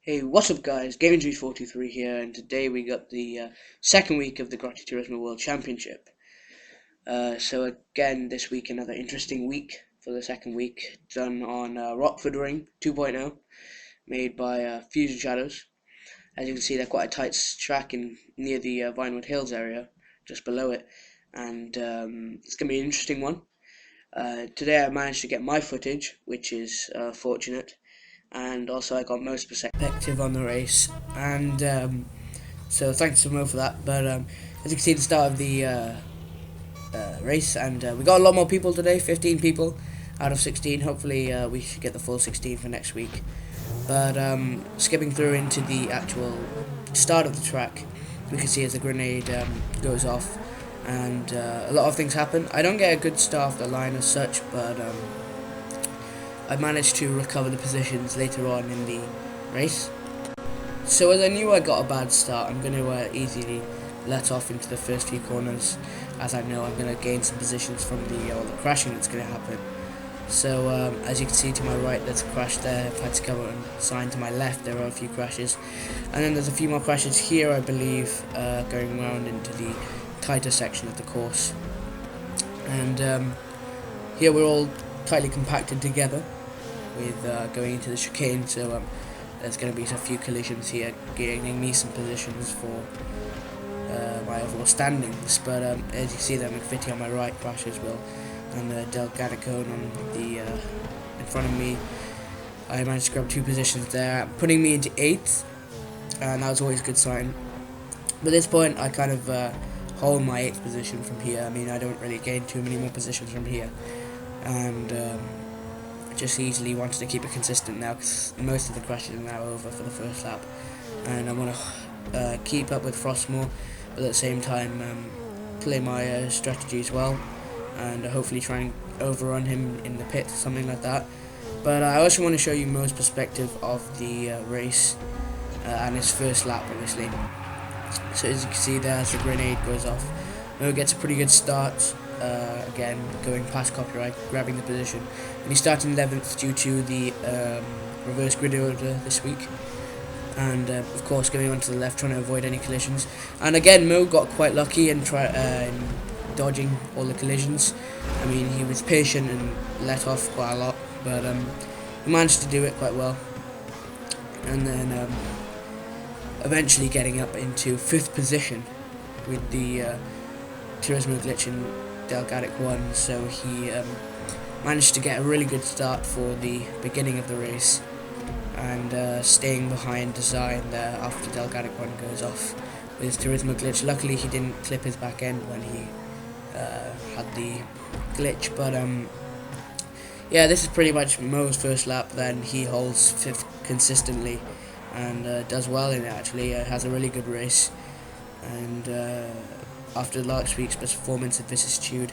Hey, what's up guys? GamingG here, and today we got the second week of the Grotti Turismo World Championship. So again, this week another interesting week for the second week, done on Rockford Ring 2.0, made by Fusion Shadows. As you can see, they're quite a tight track near the Vinewood Hills area, just below it, and it's going to be an interesting one. Today I managed to get my footage, which is fortunate, and also I got most perspective on the race, and so thanks to Mo for that. But as you can see, the start of the race, and we got a lot more people today, 15 people out of 16. Hopefully we should get the full 16 for next week. But skipping through into the actual start of the track, we can see as the grenade goes off, and a lot of things happen. I don't get a good start off the line as such, but I managed to recover the positions later on in the race. So as I knew I got a bad start, I'm going to easily let off into the first few corners, as I know I'm going to gain some positions from all the crashing that's going to happen. So as you can see to my right, there's a crash there. If I had to cover and sign to my left, there are a few crashes, and then there's a few more crashes here, I believe, going around into the tighter section of the course. And here we're all tightly compacted together with going into the chicane, so there's going to be a few collisions here, gaining me some positions for my overall standings. But as you see, the McVitie on my right crashes well, and the Delgadicone on the in front of me. I managed to grab two positions there, putting me into 8th, and that was always a good sign. But at this point, I kind of hold my 8th position from here. I mean, I don't really gain too many more positions from here, and just easily wanted to keep it consistent now, because most of the crashes are now over for the first lap, and I want to keep up with Frostmore, but at the same time play my strategy as well, and hopefully try and overrun him in the pit, something like that. But I also want to show you Mo's perspective of the race and his first lap, obviously. So as you can see there, as the grenade goes off, Mo gets a pretty good start. Again, going past copyright, grabbing the position, and he started 11th due to the reverse grid order this week, and of course going on to the left, trying to avoid any collisions. And again, Mo got quite lucky in dodging all the collisions. I mean, he was patient and let off quite a lot, but he managed to do it quite well, and then eventually getting up into 5th position with the Turismo glitch in Delgadic 1, so he managed to get a really good start for the beginning of the race, and staying behind Design there after Delgadic 1 goes off with Turismo glitch. Luckily he didn't clip his back end when he had the glitch, but yeah, this is pretty much Mo's first lap. Then he holds 5th consistently, and does well in it actually, has a really good race, and after last week's performance of vicissitude,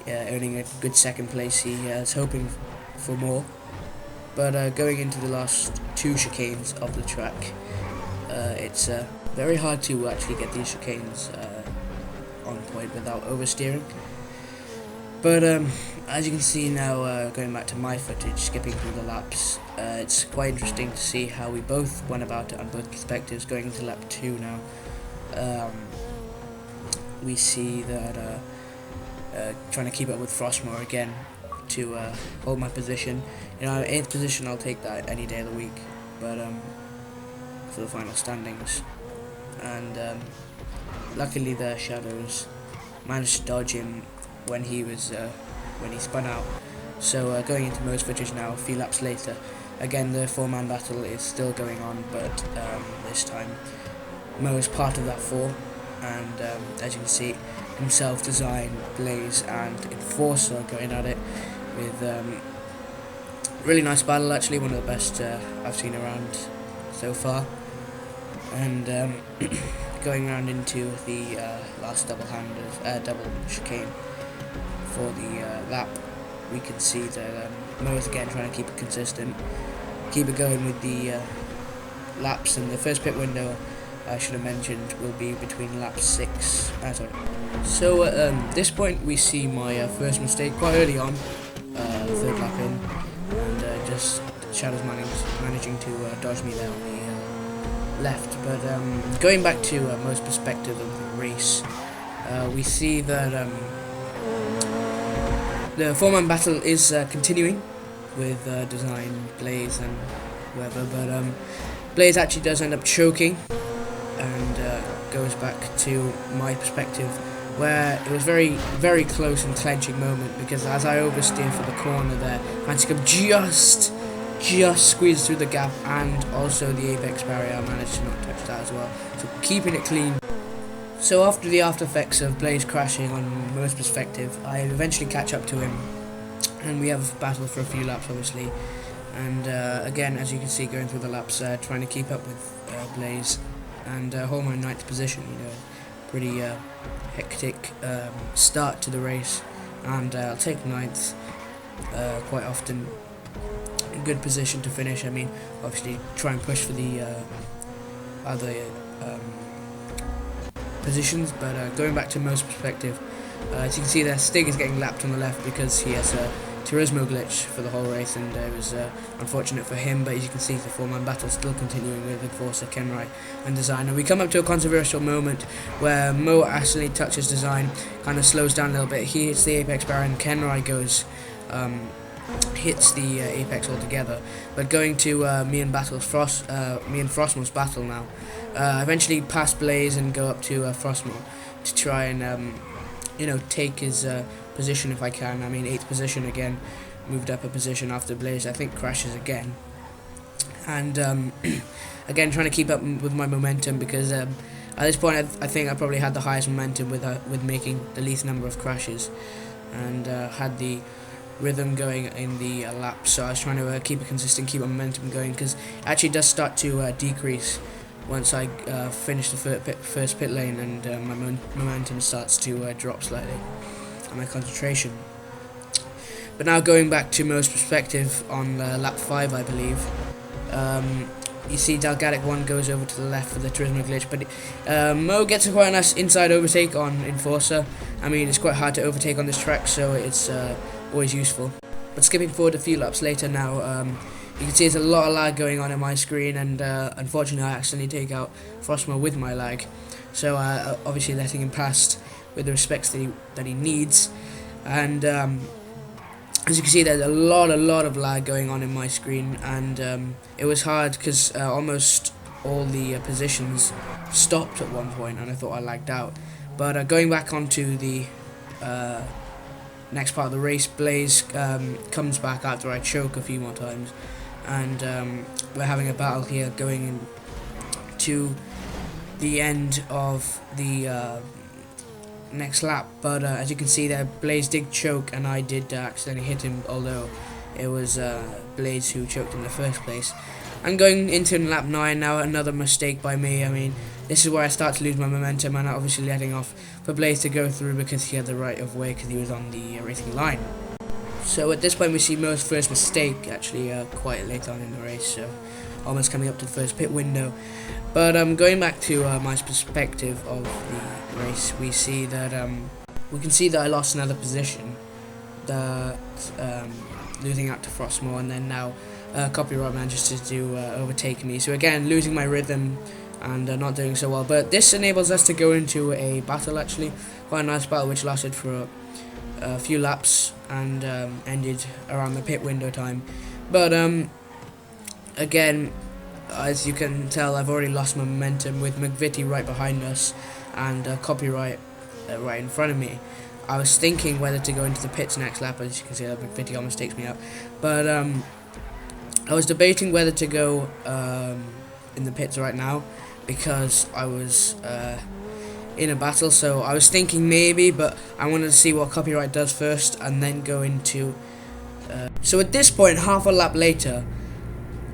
earning a good 2nd place, he is hoping for more. But going into the last 2 chicanes of the track, it's very hard to actually get these chicanes on point without oversteering. But as you can see now, going back to my footage, skipping through the laps, it's quite interesting to see how we both went about it on both perspectives. Going into lap 2 now, we see that trying to keep up with Frostmore again to hold my position. You know, 8th position, I'll take that any day of the week, but for the final standings. And luckily the Shadows managed to dodge him when he was when he spun out. So going into Mo's footage now, a few laps later, again the 4-man battle is still going on, but this time Mo's part of that 4, and as you can see, himself, Design, Blaze and Enforcer going at it with really nice battle, actually one of the best I've seen around so far. And going around into the last double chicane for the lap, we can see that Mo is again trying to keep it consistent, keep it going with the laps, and the first pit window, I should have mentioned, will be between lap 6. So at this point we see my first mistake quite early on, 3rd lap in, and just Shadows managing to dodge me there on the left. But going back to most perspective of the race, we see that the four-man battle is continuing with Design, Blaze, and whoever. But Blaze actually does end up choking, and goes back to my perspective, where it was very, very close and clenching moment, because as I oversteer for the corner there, Manticum just squeezed through the gap, and also the apex barrier, I managed to not touch that as well, so keeping it clean. So after the after effects of Blaze crashing on most perspective, I eventually catch up to him, and we have battled for a few laps obviously, and again, as you can see, going through the laps, trying to keep up with Blaze, and hold my 9th position. Pretty hectic start to the race, and I'll take 9th quite often. A good position to finish. I mean, obviously try and push for the other positions, but going back to most perspective, as you can see there, Stig is getting lapped on the left because he has a Turismo glitch for the whole race, and it was unfortunate for him. But as you can see, the four-man battle still continuing with Enforcer, Kenrai, and Design. And we come up to a controversial moment where Mo actually touches Design, kind of slows down a little bit. He hits the apex barrier, and Kenrai goes, hits the apex altogether. But going to me and Frostmo's battle now. Eventually pass Blaze and go up to Frostmo to try and take his position if I can. I mean, 8th position again, moved up a position after Blaze, I think, crashes again. And again, trying to keep up with my momentum, because at this point I think I probably had the highest momentum with making the least number of crashes, and had the rhythm going in the lap. So I was trying to keep it consistent, keep my momentum going, because it actually does start to decrease once I finish the first pit lane, and my momentum starts to drop slightly, and my concentration. But now going back to most perspective on lap 5, I believe, you see Dalgatic 1 goes over to the left for the Turismo glitch, but Mo gets a quite nice inside overtake on Enforcer. I mean, it's quite hard to overtake on this track, so it's always useful. But skipping forward a few laps later now, you can see there's a lot of lag going on in my screen, and unfortunately I accidentally take out Frostmo with my lag, so obviously letting him pass with the respects that he needs. And as you can see, there's a lot of lag going on in my screen, and it was hard because almost all the positions stopped at one point, and I thought I lagged out. But going back onto the next part of the race, Blaze comes back after I choke a few more times, and we're having a battle here going to the end of the next lap. But as you can see there, Blaze did choke, and I did accidentally hit him, although it was Blaze who choked in the first place. And going into lap 9 now, another mistake by me. I mean, this is where I start to lose my momentum, and obviously letting off for Blaze to go through because he had the right of way, because he was on the racing line. So at this point we see Mo's first mistake, actually quite late on in the race, so almost coming up to the first pit window. But going back to my perspective of the race, we see that we can see that I lost another position, that losing out to Frostmo, and then now Copyright manages to overtake me. So again, losing my rhythm and not doing so well. But this enables us to go into a battle, actually quite a nice battle, which lasted for a few laps and ended around the pit window time. But again, as you can tell, I've already lost my momentum with McVitie right behind us and Copyright right in front of me. I was thinking whether to go into the pits next lap. As you can see, that McVitie almost takes me out. But I was debating whether to go in the pits right now, because I was in a battle, so I was thinking maybe, but I wanted to see what Copyright does first and then go into so at this point, half a lap later,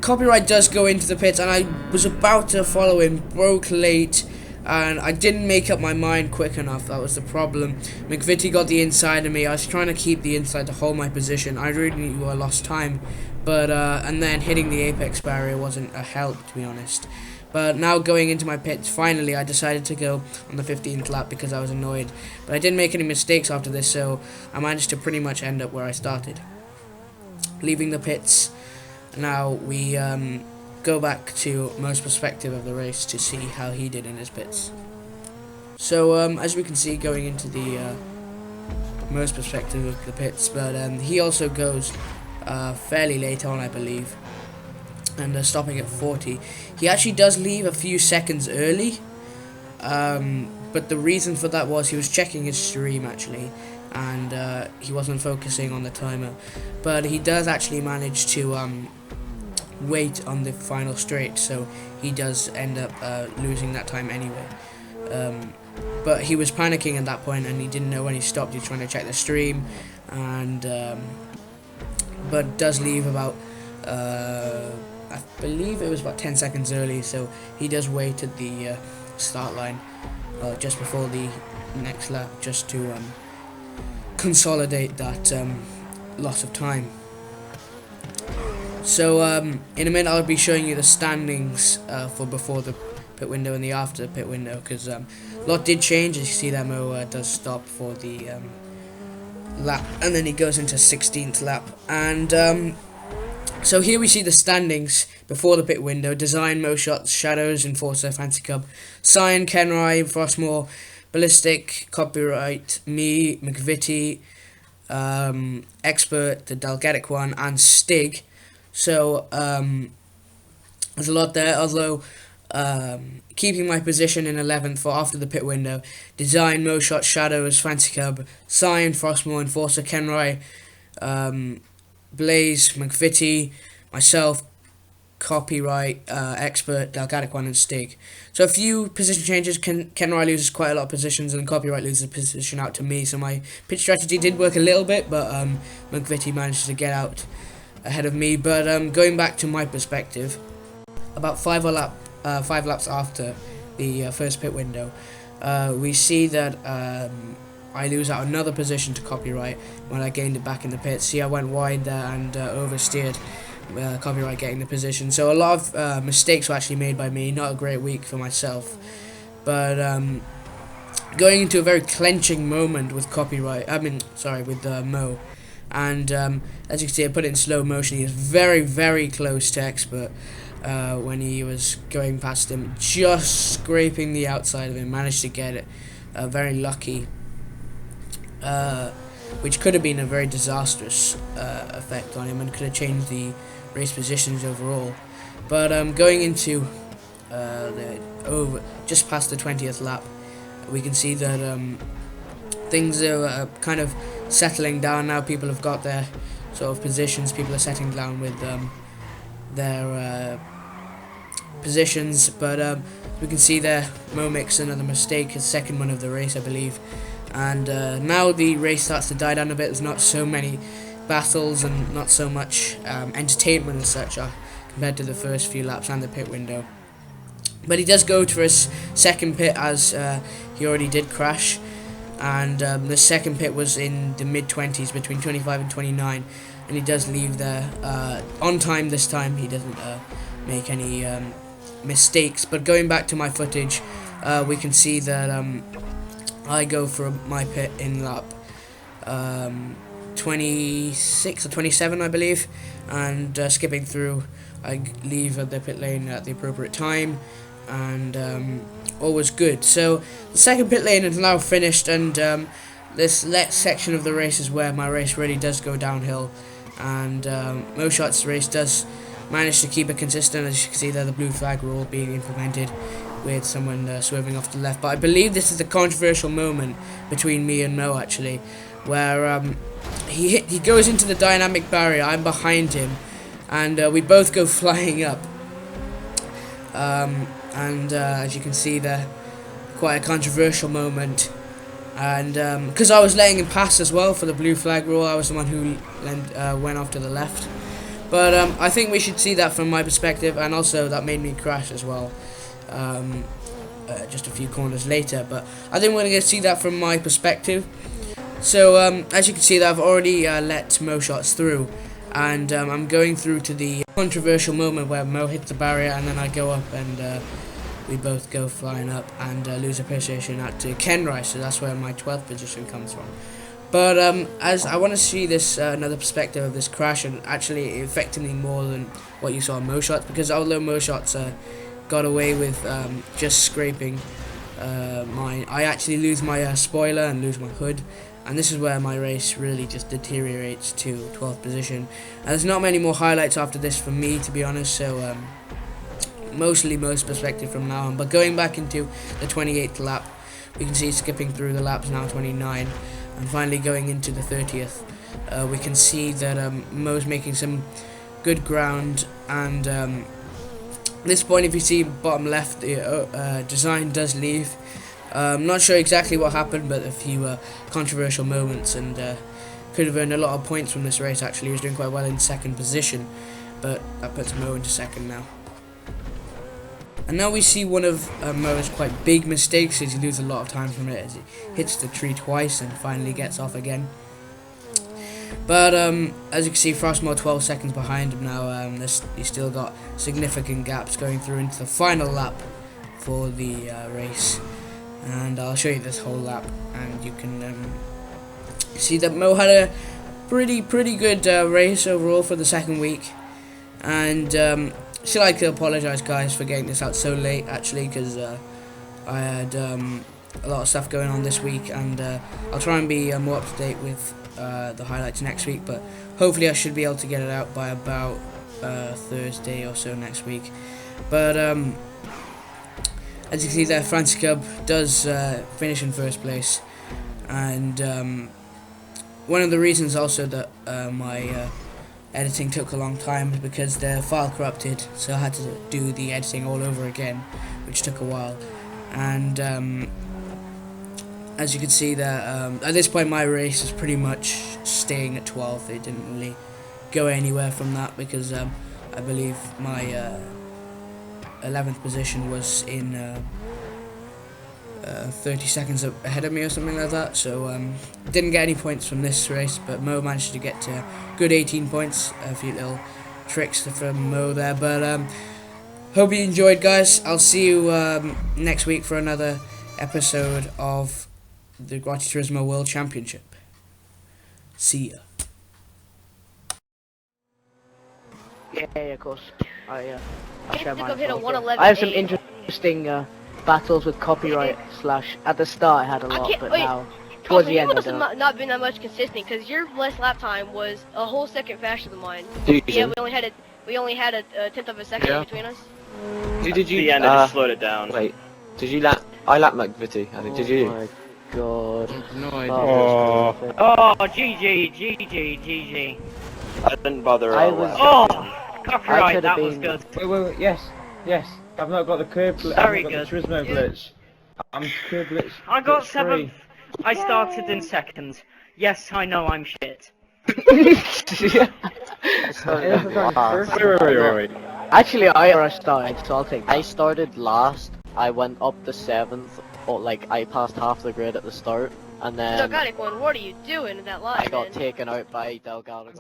Copyright does go into the pits, and I was about to follow him, broke late, and I didn't make up my mind quick enough. That was the problem. McVitie got the inside of me. I was trying to keep the inside to hold my position. I really knew I lost time, but and then hitting the apex barrier wasn't a help, to be honest. But now going into my pits, finally I decided to go on the 15th lap because I was annoyed. But I didn't make any mistakes after this, so I managed to pretty much end up where I started. Leaving the pits, now we go back to Mo's perspective of the race to see how he did in his pits. So as we can see, going into the Mo's perspective of the pits, but he also goes fairly late on, I believe, and stopping at 40. He actually does leave a few seconds early, but the reason for that was he was checking his stream actually, and he wasn't focusing on the timer. But he does actually manage to wait on the final straight, so he does end up losing that time anyway. But he was panicking at that point, and he didn't know when he stopped. He was trying to check the stream, and but does leave about I believe it was about 10 seconds early, so he does wait at the start line just before the next lap, just to consolidate that loss of time. So in a minute I'll be showing you the standings for before the pit window and the after the pit window, because a lot did change. As you see there, Mo does stop for the lap, and then he goes into 16th lap, and so here we see the standings before the pit window. Design, Moshots, Shadows, Enforcer, Fancy Cub, Cyan, Kenrai, Frostmore, Ballistic, Copyright, me, McVitie, Expert, the Dalgetic one, and Stig. So there's a lot there, although keeping my position in 11th for after the pit window. Design, Moshots, Shadows, Fancy Cub, Cyan, Frostmore, Enforcer, Kenrai, Blaze, McVitie, myself, Copyright, Expert, Dalgetic one, and Stig. So a few position changes. Kenrai loses quite a lot of positions, and Copyright loses a position out to me. So my pitch strategy did work a little bit, but McVitie managed to get out ahead of me. But going back to my perspective, about 5 laps after the first pit window, we see that I lose out another position to Copyright when I gained it back in the pits. See, I went wide there and oversteered Copyright getting the position. So a lot of mistakes were actually made by me. Not a great week for myself, but going into a very clenching moment with Copyright. With Mo, and as you can see, I put it in slow motion. He was very, very close to Expert when he was going past him, just scraping the outside of him. Managed to get it. Very lucky. Which could have been a very disastrous effect on him, and could have changed the race positions overall. But going into just past the 20th lap, we can see that things are kind of settling down now. People have got their sort of positions. People are settling down with their positions. But we can see there, Mo makes another mistake, his second one of the race, I believe. And now the race starts to die down a bit. There's not so many battles and not so much entertainment as such compared to the first few laps and the pit window. But he does go to his second pit, as he already did crash. And the second pit was in the mid-20s, between 25 and 29. And he does leave there on time this time. He doesn't make any mistakes. But going back to my footage, we can see that I go for my pit in lap 26 or 27, I believe, and skipping through, I leave the pit lane at the appropriate time, and all was good. So the second pit lane is now finished, and this next section of the race is where my race really does go downhill, and Moshots' race does manage to keep it consistent. As you can see there, the blue flag rule being implemented, with someone swerving off to the left. But I believe this is the controversial moment between me and Mo, actually, where he goes into the dynamic barrier. I'm behind him, and we both go flying up. As you can see there, quite a controversial moment. And because I was letting him pass as well for the blue flag rule, I was the one who went off to the left. But I think we should see that from my perspective, and also that made me crash as well. Just a few corners later, but I think we're going to see that from my perspective. So as you can see, that I've already let Moshots through, and I'm going through to the controversial moment where Mo hits the barrier, and then I go up, and we both go flying up and lose a position out to Kenrai. So that's where my 12th position comes from. But as I want to see this another perspective of this crash, and actually affecting me more than what you saw in Moshots, because although Moshots got away with just scraping mine, I actually lose my spoiler and lose my hood, and this is where my race really just deteriorates to 12th position. And there's not many more highlights after this for me, to be honest, so mostly most perspective from now on. But going back into the 28th lap, we can see skipping through the laps now 29, and finally going into the 30th, we can see that Mo's making some good ground, and at this point, if you see bottom left, the design does leave. I'm not sure exactly what happened, but a few controversial moments, and could have earned a lot of points from this race. Actually, he was doing quite well in second position, but that puts Mo into second now. And now we see one of Mo's quite big mistakes, as he loses a lot of time from it, as he hits the tree twice and finally gets off again. But as you can see, Frostmo 12 seconds behind him now. He's still got significant gaps going through into the final lap for the race. And I'll show you this whole lap, and you can see that Mo had a pretty good race overall for the second week. And still, I'd like to apologise, guys, for getting this out so late, actually, because I had a lot of stuff going on this week, and I'll try and be more up to date with the highlights next week, but hopefully I should be able to get it out by about Thursday or so next week. But as you can see there, Francis Cub does finish in first place, and one of the reasons also that my editing took a long time is because the file corrupted, so I had to do the editing all over again, which took a while. And as you can see there, at this point my race is pretty much staying at 12th. It didn't really go anywhere from that, because I believe my 11th position was in 30 seconds ahead of me or something like that, so didn't get any points from this race, but Mo managed to get to good 18 points. A few little tricks from Mo there, but hope you enjoyed, guys. I'll see you next week for another episode of the Grotti Turismo World Championship. See ya. Yeah, of course. I share mine. I have some interesting battles with copyright slash. At the start I had a lot, but now towards the end I must don't. have not been that much consistent, because your last lap time was a whole second faster than mine. Did Yeah, we only had a tenth of a second between us. Did you? The end, I just slowed it down. Wait, did you lap? I lap McVitie, I think. Did you? Oh my god. No idea. Oh, GG. I didn't bother. I was. Copyright, that was good. Wait, yes. I've not got the curb glitch. Very I've got good. the Turismo glitch. I'm curb glitch. I got glitch 7th. I started in 2nd. Yes, I know I'm shit. Wait. Actually, I started, so I'll take. I started last. I went up to 7th, or like I passed half the grid at the start, and then Delgado, what are you doing in that line? I got man? taken out by Delgado.